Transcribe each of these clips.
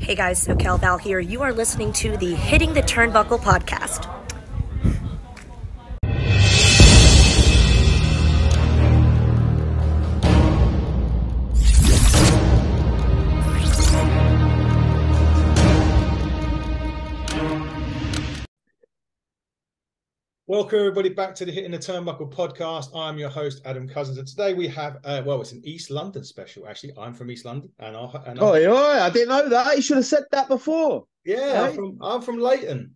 Hey guys, SoCal Val here. You are listening to the Hitting the Turnbuckle podcast. Welcome everybody back to the Hitting the Turnbuckle podcast. I'm your host Adam Cousins, and today we have it's an East London special. Actually, I'm from East London, and I didn't know that. You should have said that before. Yeah, hey? I'm from Leighton.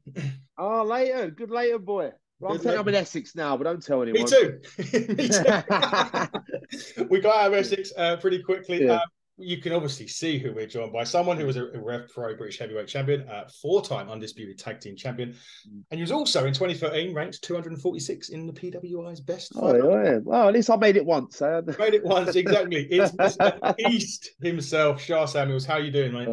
Oh, Leighton, good Leighton boy. Well, I'm in Essex now, but don't tell anyone. Me too. Me too. We got out of Essex pretty quickly. Yeah. You can obviously see who we're joined by. Someone who was a Rev Pro British Heavyweight Champion, four-time Undisputed Tag Team Champion. And he was also, in 2013, ranked 246 in the PWI's best. Yeah. Well, at least I made it once. Made it once, exactly. It's Mr. East himself, Sha Samuels. How you doing, mate?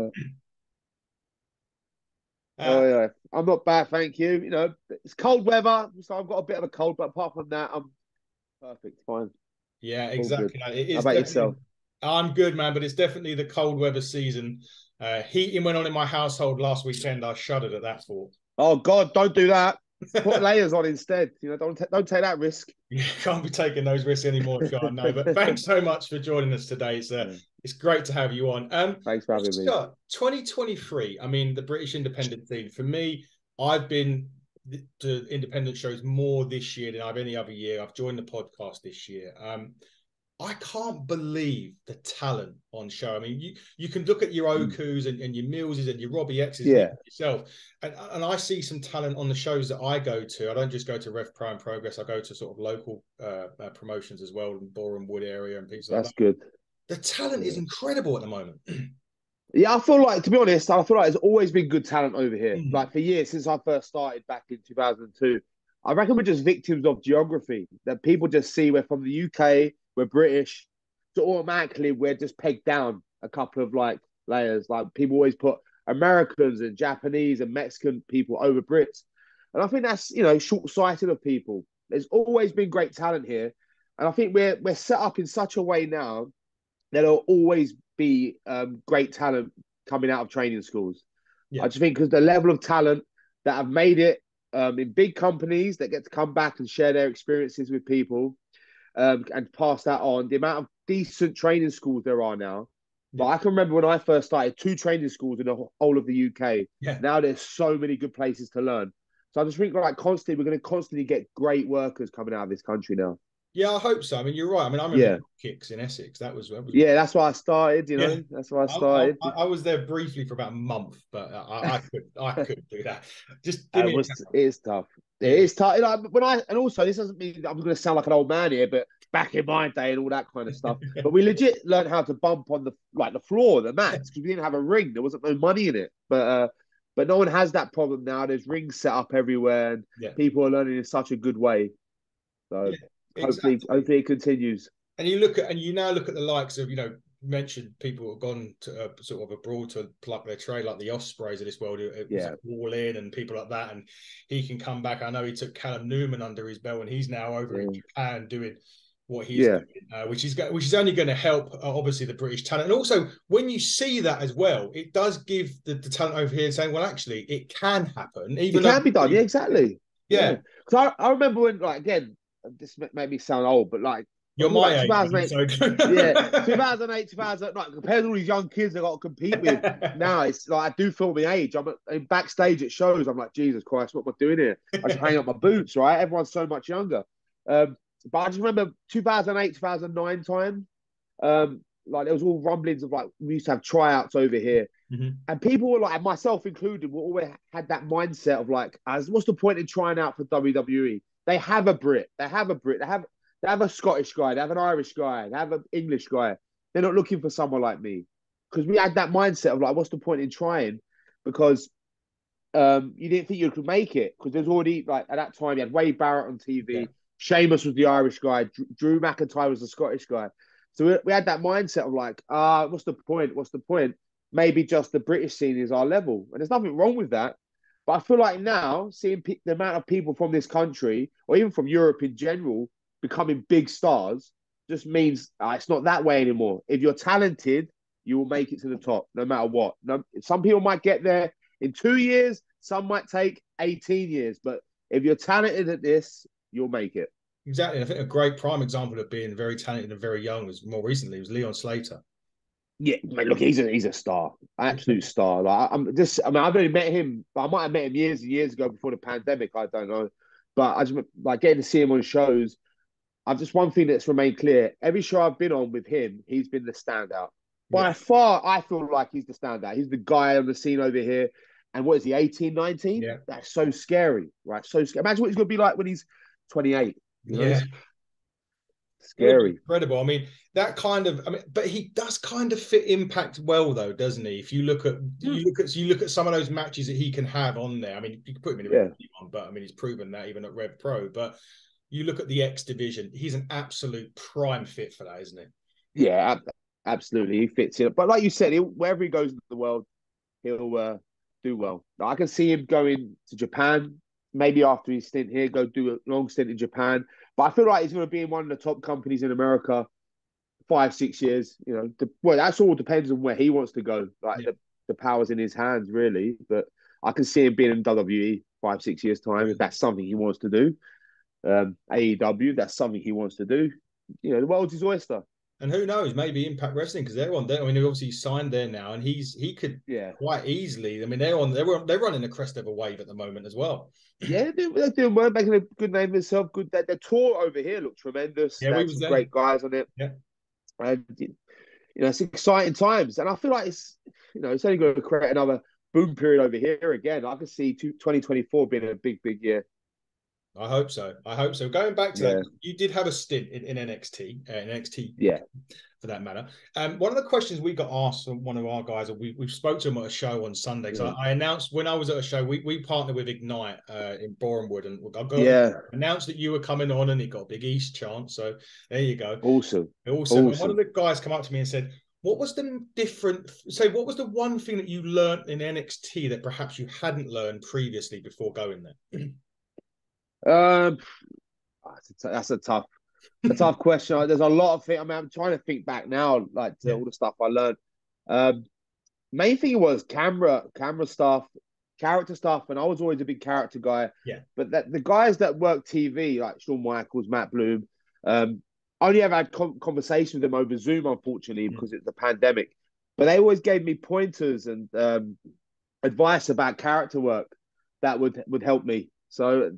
Yeah. I'm not bad, thank you. You know, it's cold weather, so I've got a bit of a cold, but apart from that, I'm perfect, fine. Yeah, exactly. It is. How about yourself? I'm good, man, but it's definitely the cold weather season. Heating went on in my household last weekend. I shuddered at that thought. Oh God, don't do that. Put layers on instead. You know, don't take that risk. You can't be taking those risks anymore, Sean. No, but thanks so much for joining us today. It's great to have you on. Thanks for having me. 2023. I mean, the British independent scene. For me, I've been to independent shows more this year than I've any other year. I've joined the podcast this year. I can't believe the talent on show. I mean, you can look at your Okus and your Millses and your Robbie X's yourself. And I see some talent on the shows that I go to. I don't just go to Rev Pro and Progress. I go to sort of local promotions as well in Boreham Wood area and things like that. That's good. The talent is incredible at the moment. Yeah, I feel like, to be honest, there's always been good talent over here. Like for years, since I first started back in 2002, I reckon we're just victims of geography. That people just see we're from the UK, we're British, so automatically we're just pegged down a couple of like layers. Like people always put Americans and Japanese and Mexican people over Brits. And I think that's, you know, short-sighted of people. There's always been great talent here. And I think we're set up in such a way now that there'll always be great talent coming out of training schools. Yeah. I just think because the level of talent that have made it in big companies that get to come back and share their experiences with people and pass that on, the amount of decent training schools there are now. Yeah. But I can remember when I first started, 2 training schools in the whole of the UK. Yeah. Now there's so many good places to learn. So I just think like we're going to constantly get great workers coming out of this country now. Yeah, I hope so. I mean, you're right. I mean, I remember Kicks in Essex. That was that's why I started. You know, that's why I started. I was there briefly for about a month, but I couldn't do that. Just give me. It is tough. It is tough. Like, and also this doesn't mean I'm going to sound like an old man here, but back in my day and all that kind of stuff. But we legit learned how to bump on the floor, the mats, because we didn't have a ring. There wasn't no money in it. But no one has that problem now. There's rings set up everywhere, and people are learning in such a good way. So. Yeah. Hopefully it continues. And you now look at the likes of, you know, mentioned people who have gone to sort of abroad to pluck their trade, like the Ospreys of this world, All In and people like that, and he can come back. I know he took Callum Newman under his belt, and he's now over in Japan doing what he's doing, which is only going to help obviously the British talent. And also when you see that as well, it does give the talent over here saying, well, actually, it can happen. Even it can be done. Yeah, exactly. Yeah. Because I remember when, like, again, this made me sound old, but like you're my age. 2008, 2000. Like compared to all these young kids I got to compete with now, it's like I do feel my age. I'm backstage at shows. I'm like, Jesus Christ, what am I doing here? I just hang up my boots, right? Everyone's so much younger. But I just remember 2008, 2009 time. Like there was all rumblings of like we used to have tryouts over here, and people were like, myself included, we always had that mindset of like, what's the point in trying out for WWE? They have a Brit. They have a Scottish guy. They have an Irish guy. They have an English guy. They're not looking for someone like me, because we had that mindset of like, what's the point in trying? Because you didn't think you could make it, because there's already, like, at that time you had Wade Barrett on TV. Yeah. Sheamus was the Irish guy. Drew McIntyre was the Scottish guy. So we had that mindset of like, what's the point? What's the point? Maybe just the British scene is our level, and there's nothing wrong with that. But I feel like now, seeing the amount of people from this country, or even from Europe in general, becoming big stars, just means it's not that way anymore. If you're talented you will make it to the top, no matter what. No, some people might get there in 2 years. Some might take 18 years. But if you're talented at this, you'll make it. Exactly. I think a great prime example of being very talented and very young was more recently was Leon Slater. Yeah, mate, look, he's a star, absolute star. Like I mean, I've only met him, but I might have met him years and years ago before the pandemic. I don't know, but I just like getting to see him on shows. I've just one thing that's remained clear: every show I've been on with him, he's been the standout. By far, I feel like he's the standout. He's the guy on the scene over here. And what is he, 18, 19? Yeah. That's so scary, right? So scary. Imagine what he's going to be like when he's 28. You know? Yeah. Scary. Incredible. I mean, but he does kind of fit Impact well, though, doesn't he? If you look at you look at some of those matches that he can have on there. I mean, you can put him in a one, but I mean, he's proven that even at Rev Pro. But you look at the X division, he's an absolute prime fit for that, isn't he? Yeah, absolutely. He fits in. But like you said, wherever he goes in the world, he'll do well. I can see him going to Japan, maybe after his stint here, go do a long stint in Japan. But I feel like he's going to be in one of the top companies in America 5-6 years. You know, well, that's all depends on where he wants to go. Like the power's in his hands, really. But I can see him being in WWE 5-6 years time if that's something he wants to do. AEW, that's something he wants to do. You know, the world's his oyster. And who knows? Maybe Impact Wrestling, because they're on there. I mean, obviously signed there now, and he could quite easily. I mean, they're running the crest of a wave at the moment as well. Yeah, they're doing well, making a good name for themselves. Good, their tour over here looked tremendous. Yeah, we was some great guys on it. Yeah, and you know, it's exciting times, and I feel like it's only going to create another boom period over here again. I can see 2024 being a big year. I hope so. Going back to that, you did have a stint in NXT, for that matter. One of the questions we got asked from one of our guys, we spoke to him at a show on Sunday. So I announced when I was at a show, we partnered with Ignite in Borehamwood, and announced that you were coming on, and he got a big East chance. So there you go. Awesome. And one of the guys come up to me and said, what was what was the one thing that you learned in NXT that perhaps you hadn't learned previously before going there? That's a tough question. There's a lot of things. I mean, I'm trying to think back now, like to all the stuff I learned. Main thing was camera stuff, character stuff, and I was always a big character guy. Yeah. But the guys that work TV, like Shawn Michaels, Matt Bloom, I only ever had conversations with them over Zoom, unfortunately, because it's the pandemic. But they always gave me pointers and advice about character work that would help me. So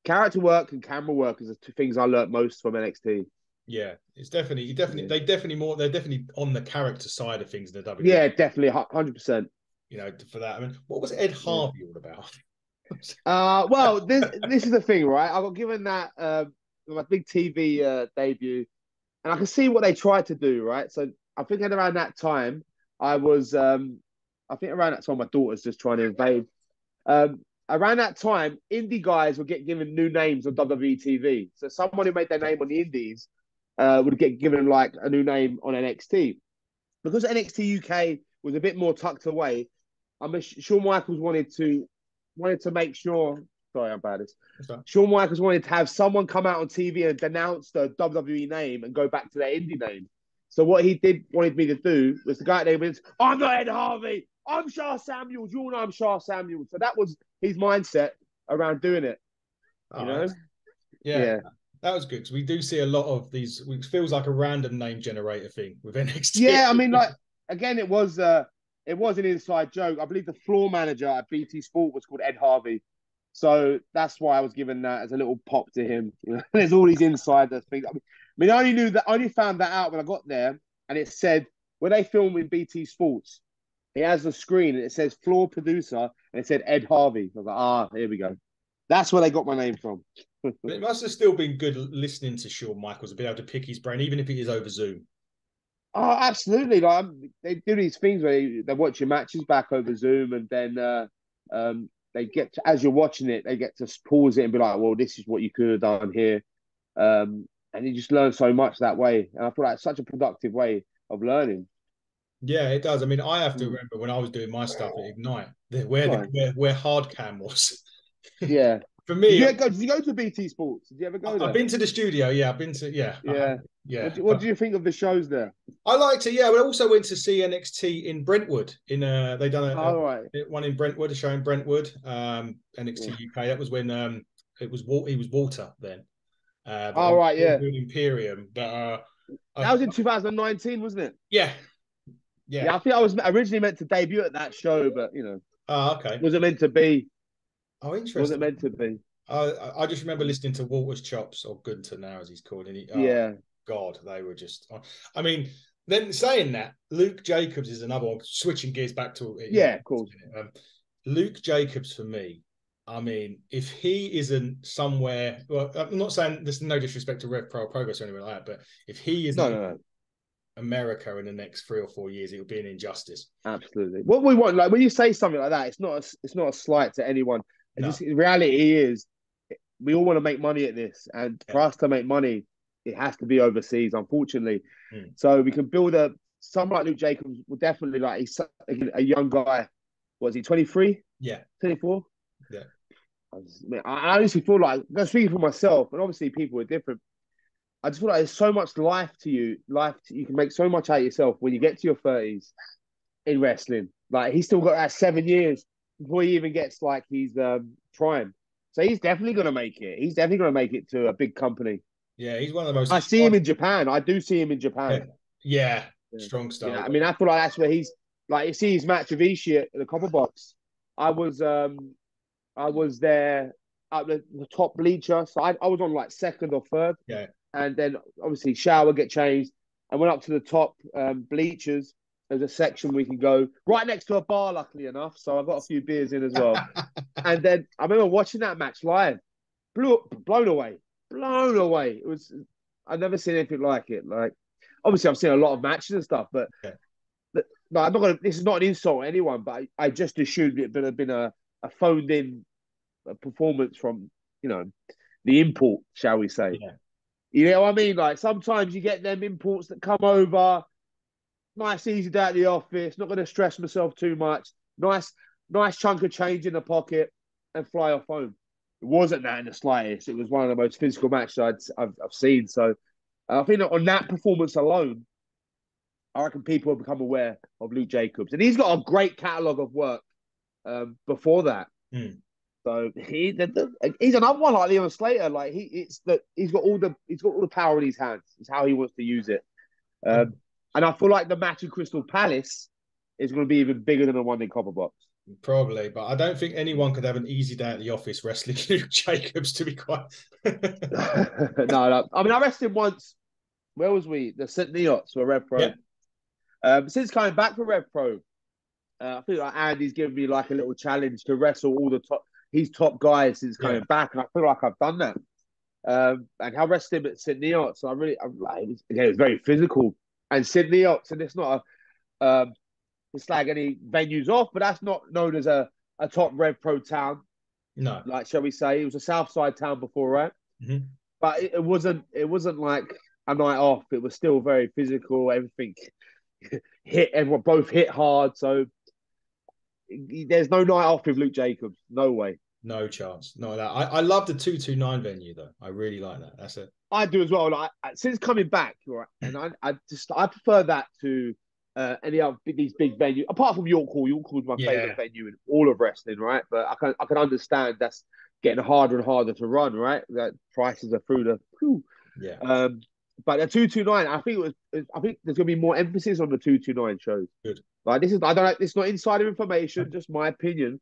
character work and camera work is the two things I learned most from NXT. Yeah, it's definitely they're definitely on the character side of things in the WWE. Yeah, definitely 100%. You know, for that. I mean, what was Ed Harvey all about? Well, this is the thing, right? I got given that my big TV debut, and I can see what they tried to do, right? So I think around that time, my daughter's just trying to invade. Around that time, indie guys would get given new names on WWE TV. So someone who made their name on the indies would get given like a new name on NXT. Because NXT UK was a bit more tucked away, Shawn Michaels wanted to make sure. Sorry, I'm bad at this. Shawn Michaels wanted to have someone come out on TV and denounce the WWE name and go back to their indie name. So what he wanted me to do was the guy named I'm not Ed Harvey. I'm Sha Samuels. You all know I'm Sha Samuels. So that was his mindset around doing it. You know? Yeah. That was good because we do see a lot of these. It feels like a random name generator thing with NXT. Yeah, I mean, like again, it was an inside joke. I believe the floor manager at BT Sport was called Ed Harvey, so that's why I was given that as a little pop to him. You know, there's all these insider things. I mean, I only found that out when I got there, and it said when they film in BT Sports, it has a screen and it says floor producer, and it said Ed Harvey. I was like, here we go. That's where they got my name from. It must have still been good listening to Shawn Michaels and being able to pick his brain, even if it is over Zoom. Oh, absolutely. Like they do these things where they watch your matches back over Zoom, and then they get to, as you're watching it, they get to pause it and be like, well, this is what you could have done here. And you just learn so much that way. And I feel like it's such a productive way of learning. Yeah, it does. I mean, I have to remember when I was doing my stuff at Ignite, where hard cam was. Yeah. For me, did you go to BT Sports? Did you ever go there? I've been to the studio. Yeah, I've been to. Yeah. Yeah. What do you think of the shows there? I liked it. Yeah, we also went to see NXT in Brentwood. They done Right. one in Brentwood, a show in Brentwood. NXT UK. That was when he was Walter then. But they Right, were yeah. doing Imperium. But That was in 2019, wasn't it? yeah, Yeah, I think I was originally meant to debut at that show, but Oh, okay. wasn't meant to be. Oh, Wasn't interesting. meant to be. I just remember listening to Walter's Chops, or Gunter now as he's called, and Yeah. God, they were just. I mean, then saying that, Luke Jacobs is another one. Switching gears back to Of course. Luke Jacobs for me. I mean, if he isn't somewhere, well, I'm not saying there's no disrespect to Rev Pro Progress or anything like that, but if he isn't No. America in the next 3 or 4 years, it would be an injustice. Absolutely. What we want, like when you say something like that, it's not a slight to anyone. No. Just the reality is, we all want to make money at this, and for us to make money, it has to be overseas, unfortunately. So we can build someone like Luke Jacobs will definitely, like, he's a young guy. Was he 23? Yeah. 24? Yeah. I honestly feel like, I'm speaking for myself, and obviously people are different. I just feel like there's so much life to you. You can make so much out of yourself when you get to your 30s in wrestling. Like, he's still got that 7 years before he even gets like his prime. So he's definitely going to make it. He's definitely going to make it to a big company. Yeah, he's one of the most. I see him in Japan. I do see him in Japan. Yeah. Strong style. Yeah, I mean, I feel like that's where he's like. You see his match with Ishii at the Copper Box. I was there at the top bleacher, so I was on like second or third. Yeah. And then obviously Sha would get changed. I went up to the top bleachers. There's a section we can go right next to a bar, luckily enough. So I got a few beers in as well. And then I remember watching that match live, blown away. It was, I've never seen anything like it. Like, obviously I've seen a lot of matches and stuff, but no, I'm not gonna. This is not an insult to anyone, but I just assumed it would have been a phoned in performance from the import, shall we say? Yeah. You know what I mean? Like, sometimes you get them imports that come over, nice, easy day at the office, not going to stress myself too much, nice chunk of change in the pocket, and fly off home. It wasn't that in the slightest. It was one of the most physical matches I've seen. So I think that on that performance alone, I reckon people have become aware of Luke Jacobs. And he's got a great catalogue of work before that. So he's another one like Leon Slater. Like, he's got all the power in his hands. It's how he wants to use it. And I feel like the match in Crystal Palace is going to be even bigger than the one in Copper Box. Probably, but I don't think anyone could have an easy day at the office wrestling Luke Jacobs, to be quite. No. I mean, I wrestled once. Where was we? The St. Neots for Rev Pro. Yeah. Since coming back from Rev Pro, I think like Andy's given me like a little challenge to wrestle all the top guys since coming back, and I feel like I've done that. And I wrestled him at St. Neots, so it was very physical. And St. Neots, and it's not to slag any venues off, but that's not known as a top Rev Pro town. No. Like, shall we say, it was a South Side town before, right? Mm-hmm. But it wasn't like a night off. It was still very physical. Everything everyone both hit hard. So there's no night off with Luke Jacobs. No way. No chance. No, that I love the 229 venue though. I really like that. That's it. I do as well. Like, since coming back, right, and I prefer that to any other these big venues, apart from York Hall. York Hall is my favorite venue in all of wrestling, right? But I can understand that's getting harder and harder to run, right? That prices are through the Yeah. But the 229, I think there's gonna be more emphasis on the 229 shows. Good. Like, this is, I don't know, it's not insider information, just my opinion.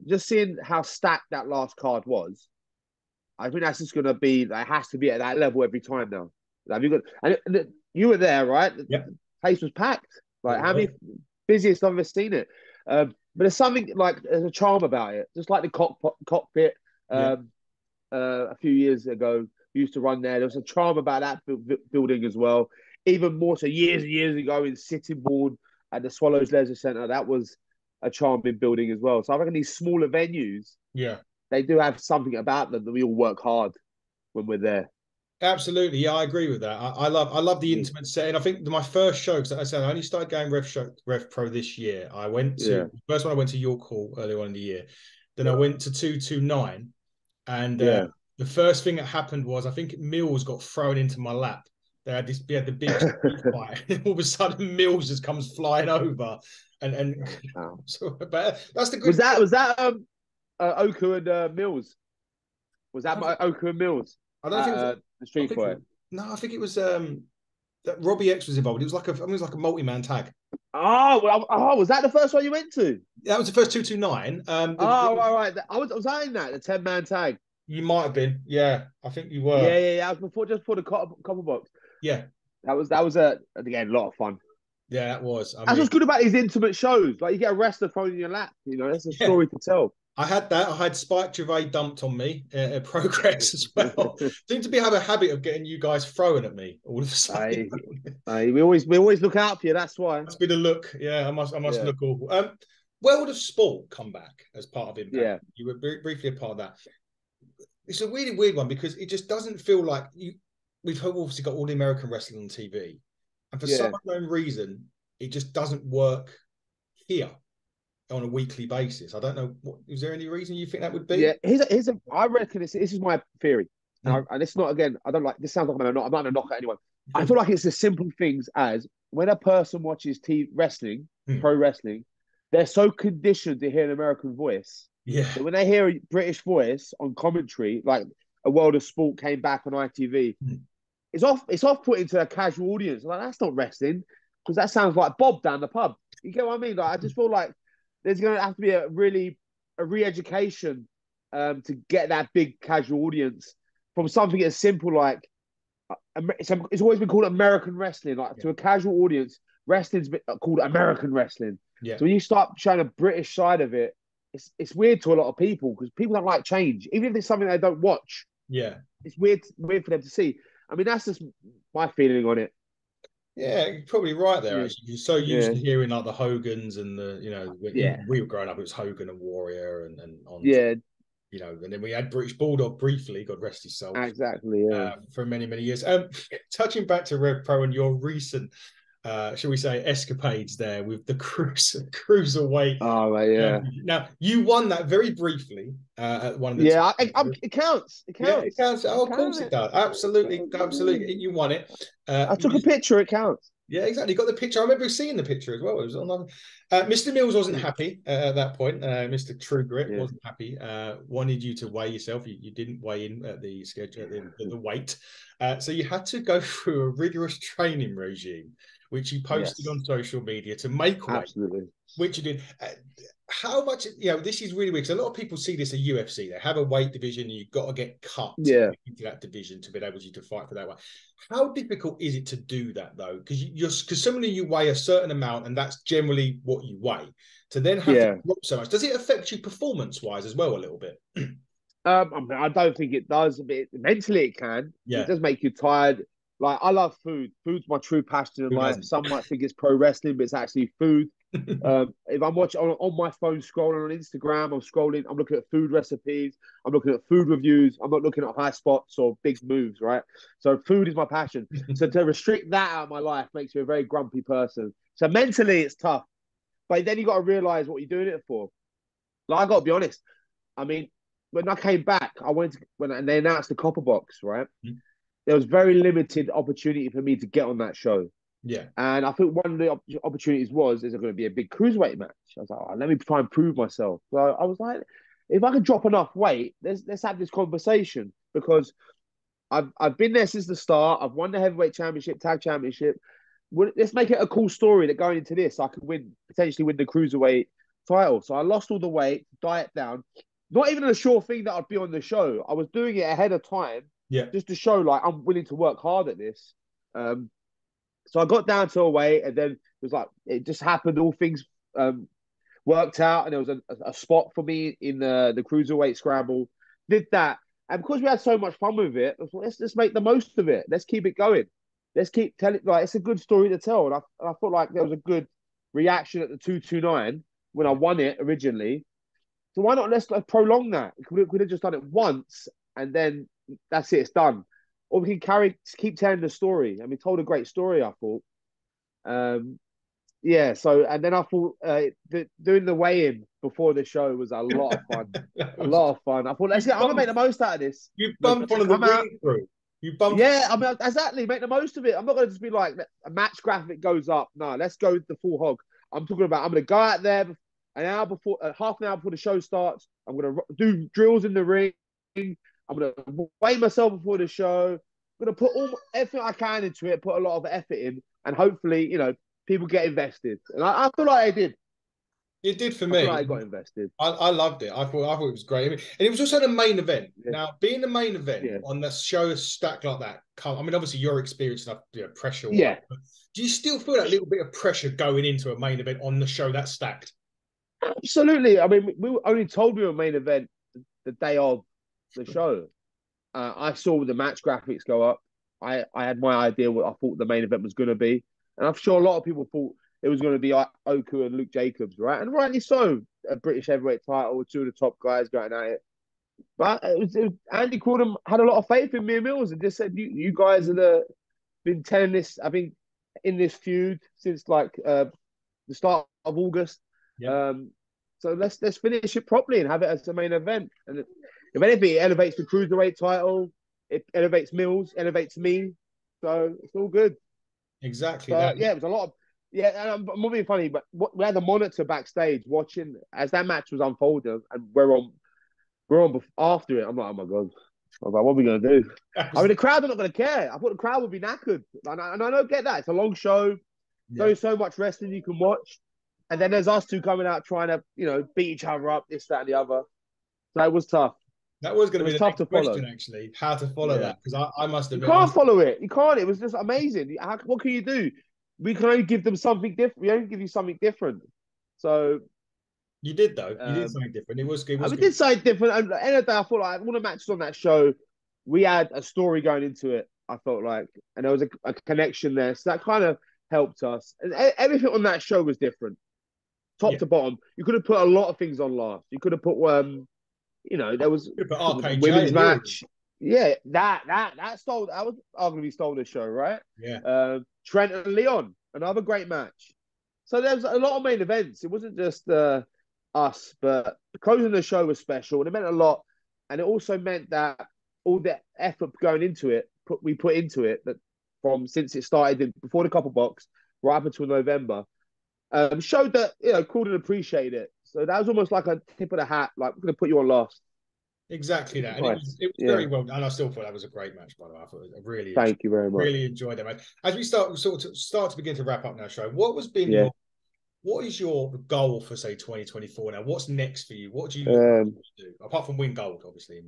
Just seeing how stacked that last card was, I think that's just gonna be. It has to be at that level every time now. Have you got? And you were there, right? Yeah. The place was packed. Like, how many busiest I've ever seen it. But there's something like, there's a charm about it, just like the cockpit. A few years ago, we used to run there. There was a charm about that building as well. Even more so, years and years ago in Sittingbourne at the Swallows Leisure Centre, that was a charming building as well. So I reckon these smaller venues, they do have something about them that we all work hard when we're there. Absolutely, yeah, I agree with that. I love the intimate setting. I think my first show, because I said I only started going Rev Pro this year. I went to first one. I went to York Hall earlier on in the year. Then I went to 229, and the first thing that happened was, I think Mills got thrown into my lap, they had the big street fight. All of a sudden, Mills just comes flying over, and Wow. so, but that's the good. Was that Oku and Mills? Was that Oku and Mills? I don't think it was, The street fight. no, I think it was that Robbie X was involved. It was like a multi-man tag. Was that the first one you went to? That was the first 229. Right. Was I in that, the 10-man tag? You might have been. Yeah, I think you were. Yeah. I was just before the copper box. Yeah. That was again a lot of fun. Yeah, that was. That's what's good about these intimate shows. Like you get a wrestler phone in your lap. You know, that's a story to tell. I had that. I had Spike Gervais dumped on me at Progress as well. Seem to have a habit of getting you guys throwing at me all of a sudden. We always look out for you. That's why. That's been a look. Yeah, I must look awful. World of Sport come back as part of Impact. Yeah. You were briefly a part of that. It's a really weird one because it just doesn't feel like you. We've obviously got all the American wrestling on TV, and for some unknown reason, it just doesn't work here on a weekly basis. I don't know. Is there any reason you think that would be? Yeah, I reckon this is my theory, and it's not, again, I don't like this. Sounds like I'm not going to knock at anyone. I feel like it's the simple things as when a person watches wrestling, pro wrestling, they're so conditioned to hear an American voice. Yeah. So when they hear a British voice on commentary, like a World of Sport came back on ITV, it's off-putting to a casual audience. Like, that's not wrestling, because that sounds like Bob down the pub. You get what I mean? Like, I just feel like there's going to have to be a re-education to get that big casual audience from something as simple like it's always been called American wrestling. Like to a casual audience, wrestling's been called American wrestling. Yeah. So when you start showing a British side of it, it's weird to a lot of people because people don't like change, even if it's something they don't watch. Yeah, it's weird for them to see. I mean, that's just my feeling on it. Yeah, you're probably right there. Actually, you're so used to hearing like the Hogans and we were growing up, it was Hogan and Warrior and on. And then we had British Bulldog briefly, God rest his soul. Exactly, for many, many years. Touching back to Rev Pro and your recent, shall we say, escapades there with the cruiserweight. Oh, right, yeah. Now, you won that very briefly at one of the... Yeah, it counts. It counts. Yeah, it counts. Oh, of course it does. Absolutely. You won it. I took a picture. It counts. Yeah, exactly. You got the picture. I remember seeing the picture as well. It was on. Mr. Mills wasn't happy at that point. Mr. True Grit wasn't happy. Wanted you to weigh yourself. You didn't weigh in at the schedule, at the weight. So you had to go through a rigorous training regime, which you posted on social media to make weight. Absolutely. Which you did. How much, this is really weird because a lot of people see this at UFC. They have a weight division and you've got to get cut into that division to be able to fight for that one. How difficult is it to do that though? Because suddenly you weigh a certain amount and that's generally what you weigh. To then have to drop so much. Does it affect you performance-wise as well a little bit? I don't think it does. But mentally it can. Yeah. It does make you tired. Like, I love food. Food's my true passion in life. Some might think it's pro wrestling, but it's actually food. If I'm watching on my phone, scrolling on Instagram, I'm looking at food recipes, I'm looking at food reviews, I'm not looking at high spots or big moves, right? So food is my passion. So to restrict that out of my life makes me a very grumpy person. So mentally it's tough, but then you got to realize what you're doing it for. Like, I got to be honest. I mean, when I came back, when they announced the Copper Box, right? There was very limited opportunity for me to get on that show. Yeah. And I think one of the opportunities is there going to be a big cruiserweight match? I was like, let me try and prove myself. So I was like, if I can drop enough weight, let's have this conversation, because I've been there since the start. I've won the heavyweight championship, tag championship. Let's make it a cool story that going into this, I could potentially win the cruiserweight title. So I lost all the weight, diet down. Not even a sure thing that I'd be on the show. I was doing it ahead of time. Yeah. Just to show like I'm willing to work hard at this. So I got down to a weight, and then it just happened. All things worked out, and there was a spot for me in the cruiserweight scramble. Did that, and because we had so much fun with it, let's make the most of it. Let's keep it going. Let's keep telling. Like, it's a good story to tell, and I felt like there was a good reaction at the 229 when I won it originally. So why not let's prolong that? We could have just done it once, and then that's it. It's done. Or we can keep telling the story. I mean, told a great story, I thought. So, and then I thought doing the weigh-in before the show was a lot of fun. A lot of fun. I thought, I'm going to make the most out of this. You bumped one of the ring crew. You bump. Yeah, I mean, exactly. Make the most of it. I'm not going to just be like a match graphic goes up. No, let's go with the full hog. I'm talking about. I'm going to go out there an hour before, half an hour before the show starts. I'm going to do drills in the ring. I'm going to weigh myself before the show. I'm going to put everything I can into it. Put a lot of effort in, and hopefully, people get invested. And I feel like they did. It did for I feel me. like I got invested. I loved it. I thought it was great. I mean, and it was also the main event. Yeah. Now, being the main event Yeah. on the show stacked like that, I mean, obviously you're experienced enough, pressure. Yeah. But do you still feel that little bit of pressure going into a main event on the show that's stacked? Absolutely. I mean, we were only told we were a main event the day of the show. I saw the match graphics go up. I had my idea what I thought the main event was going to be, and I'm sure a lot of people thought it was going to be Oku and Luke Jacobs, right? And rightly so. A British heavyweight title with two of the top guys going at it. But Andy Cordham had a lot of faith in me and Mills and just said, "You guys are been telling this. I've been in this feud since like the start of August. Yeah. So let's finish it properly and have it as the main event. And if anything, it elevates the cruiserweight title. It elevates Mills, elevates me. So it's all good. Exactly. Yeah, it was a lot of. Yeah, and I'm not being funny, but we had a monitor backstage watching as that match was unfolding, and we're on after it. I'm like, oh my god. I'm like, what are we gonna do? I mean, the crowd are not gonna care. I thought the crowd would be knackered, and I don't get that. It's a long show. Yeah. There's so much wrestling you can watch, and then there's us two coming out trying to, beat each other up, this, that, and the other. So it was tough. That was going to be the tough next to follow. question, actually, how to follow that, because I must admit, you can't follow it. You can't. It was just amazing. What can you do? We can only give them something different. We only give you something different. So you did though. You did something different. It was good. We did something different. And at the end of the day, I thought like all the matches on that show, we had a story going into it. I felt like, and there was a connection there, so that kind of helped us. And everything on that show was different, top to bottom. You could have put a lot of things on last. You could have put there was a women's match. Yeah, that stole. That was arguably stole the show, right? Yeah. Trent and Leon, another great match. So there was a lot of main events. It wasn't just us, but closing the show was special, and it meant a lot. And it also meant that all the effort going into it, we put into it, that from since it started before the couple box, right up until November, showed that Corden appreciated it. So that was almost like a tip of the hat. Like, we're going to put you on last. Exactly that. And it was very well done. I still thought that was a great match, by the way. I thought Thank you very much. Really enjoyed that match. As we start to begin to wrap up now, show, what is your goal for, say, 2024 now? What's next for you? What do you do? Apart from win gold, obviously,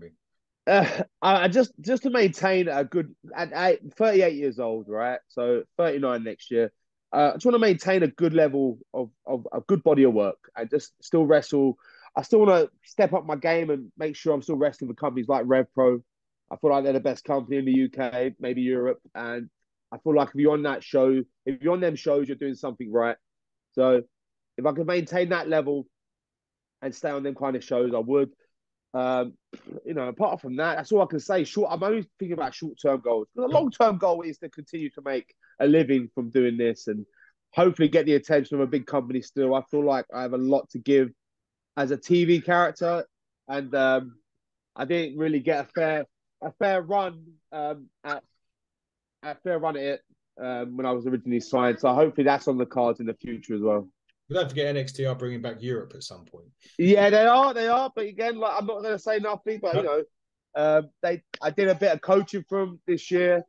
I just to maintain a good at 38 years old, right? So 39 next year. I just want to maintain a good level of a good body of work and just still wrestle. I still want to step up my game and make sure I'm still wrestling for companies like Rev Pro. I feel like they're the best company in the UK, maybe Europe. And I feel like if you're on that show, if you're on them shows, you're doing something right. So if I can maintain that level and stay on them kind of shows, I would. Apart from that, that's all I can say. I'm only thinking about short-term goals. The long-term goal is to continue to make a living from doing this and hopefully get the attention of a big company still. I feel like I have a lot to give as a TV character, and I didn't really get a fair run at it when I was originally signed. So hopefully that's on the cards in the future as well. But don't forget NXT are bringing back Europe at some point. Yeah, they are. But again, like, I'm not going to say nothing. But I did a bit of coaching for them this year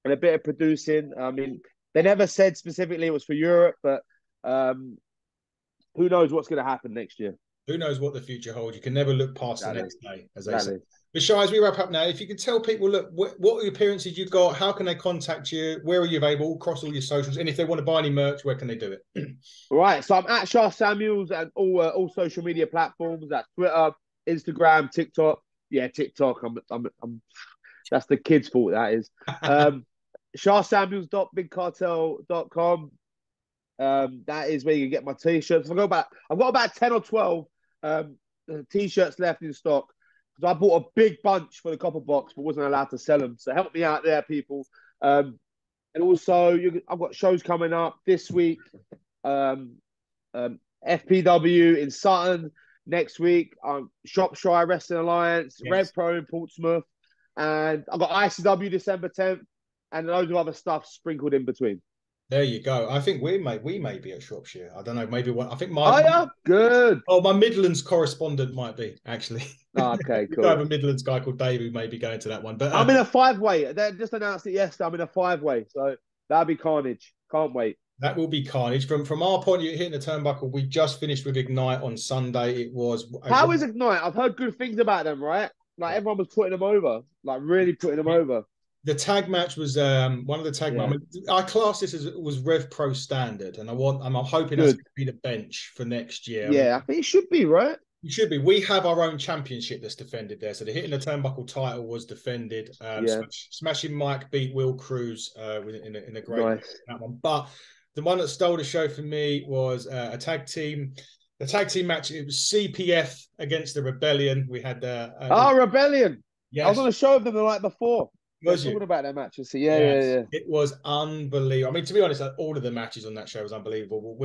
and a bit of producing. I mean, they never said specifically it was for Europe, but who knows what's going to happen next year? Who knows what the future holds? You can never look past the next day, as they say. Is. But Sha, as we wrap up now, if you could tell people, look, what are the appearances you've got? How can they contact you? Where are you available? Across all your socials. And if they want to buy any merch, where can they do it? Right. So I'm at Sha Samuels and all social media platforms. That's Twitter, Instagram, TikTok. Yeah, TikTok. I'm that's the kids' fault, that is. ShaSamuels.bigcartel.com. That is where you can get my t-shirts. I've got about 10 or 12 t-shirts left in stock. So I bought a big bunch for the copper box, but wasn't allowed to sell them. So help me out there, people. And also, I've got shows coming up this week. FPW in Sutton next week. Shropshire Wrestling Alliance, Rev Pro in Portsmouth. and I've got ICW December 10th, and loads of other stuff sprinkled in between. There you go. I think we may be at Shropshire. I don't know. Maybe I think Oh yeah, good. my Midlands correspondent might be actually. Okay, We cool. do have a Midlands guy called Dave who may be going to that one. But I'm in a 5-way. They just announced it yesterday. I'm in a 5-way, so that'll be carnage. Can't wait. that will be carnage. From our point of view, hitting the turnbuckle, we just finished with Ignite on Sunday. It was How is Ignite? I've heard good things about them, right? Like everyone was putting them over, like really putting them over. The tag match was one of the tag. Yeah. I, mean, I class this as was Rev Pro standard, and I'm hoping that's going to be the bench for next year. Yeah, I think it should be, right? It should be. We have our own championship that's defended there. So the Hitting the Turnbuckle title was defended. Smashing Mike beat Will Cruz in a great that one. But the one that stole the show for me was a tag team. The tag team match. It was CPF against the Rebellion. We had Rebellion. Yes. I was on a show with them the night before. Was you talking about that match? So yeah. It was unbelievable. I mean, to be honest, all of the matches on that show was unbelievable. But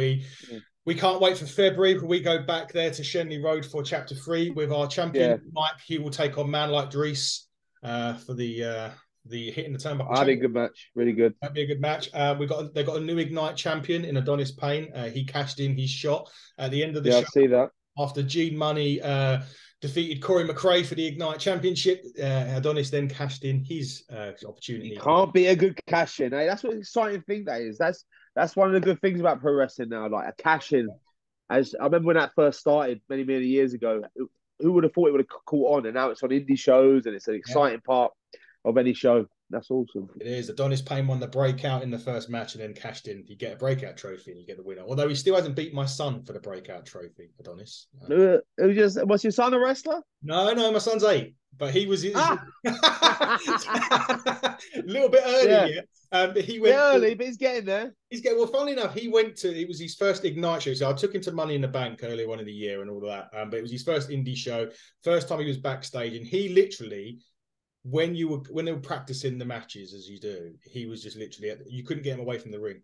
we can't wait for February. We go back there to Shenley Road for Chapter 3 with our champion Mike. He will take on Man Like Dries for the Hitting the Turnbuckle. That'd be a good match. Really good. That'd be a good match. They got a new Ignite champion in Adonis Payne. He cashed in his shot at the end of the show. I see that. After Gene Money defeated Corey McRae for the Ignite Championship, Adonis then cashed in his opportunity. You can't be a good cash in. That's what an exciting thing that is. That's one of the good things about pro wrestling now, like a cash in. As I remember when that first started many years ago, who would have thought it would have caught on? And now it's on indie shows, and it's an exciting part of any show. That's awesome. It is. Adonis Payne won the breakout in the first match and then cashed in. You get a breakout trophy and you get the winner. Although he still hasn't beat my son for the breakout trophy, Adonis. Was your son a wrestler? No, my son's 8. But he was a little bit early. But he went early, but he's getting there. Funnily enough, it was his first Ignite show. So I took him to Money in the Bank earlier on in the year and all that. But it was his first indie show, first time he was backstage, and he literally, when they were practicing the matches as you do, he was just literally you couldn't get him away from the ring.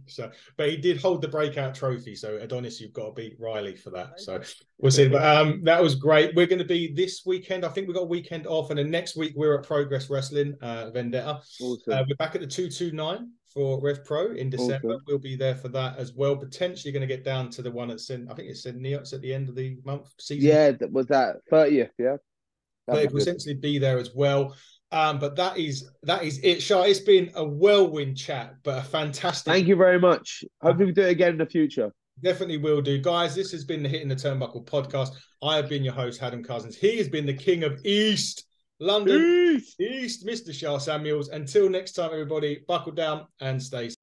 So, but he did hold the breakout trophy. So Adonis, you've got to beat Riley for that. So we'll see. But that was great. We're going to be this weekend. I think we've got a weekend off, and then next week we're at Progress Wrestling Vendetta. Awesome. We're back at the 229 for Rev Pro in December. Awesome. We'll be there for that as well. Potentially going to get down to the one at I think it's Neots at the end of the month season. Yeah, was that 30th? Yeah. But we'll essentially be there as well. But that is it, Sha. It's been a whirlwind chat, but a fantastic. Thank you very much. Hope we can do it again in the future. Definitely will do. Guys, this has been the Hitting the Turnbuckle podcast. I have been your host, Adam Cousins. He has been the king of East London, East, Mr. Sha Samuels. Until next time, everybody, buckle down and stay safe.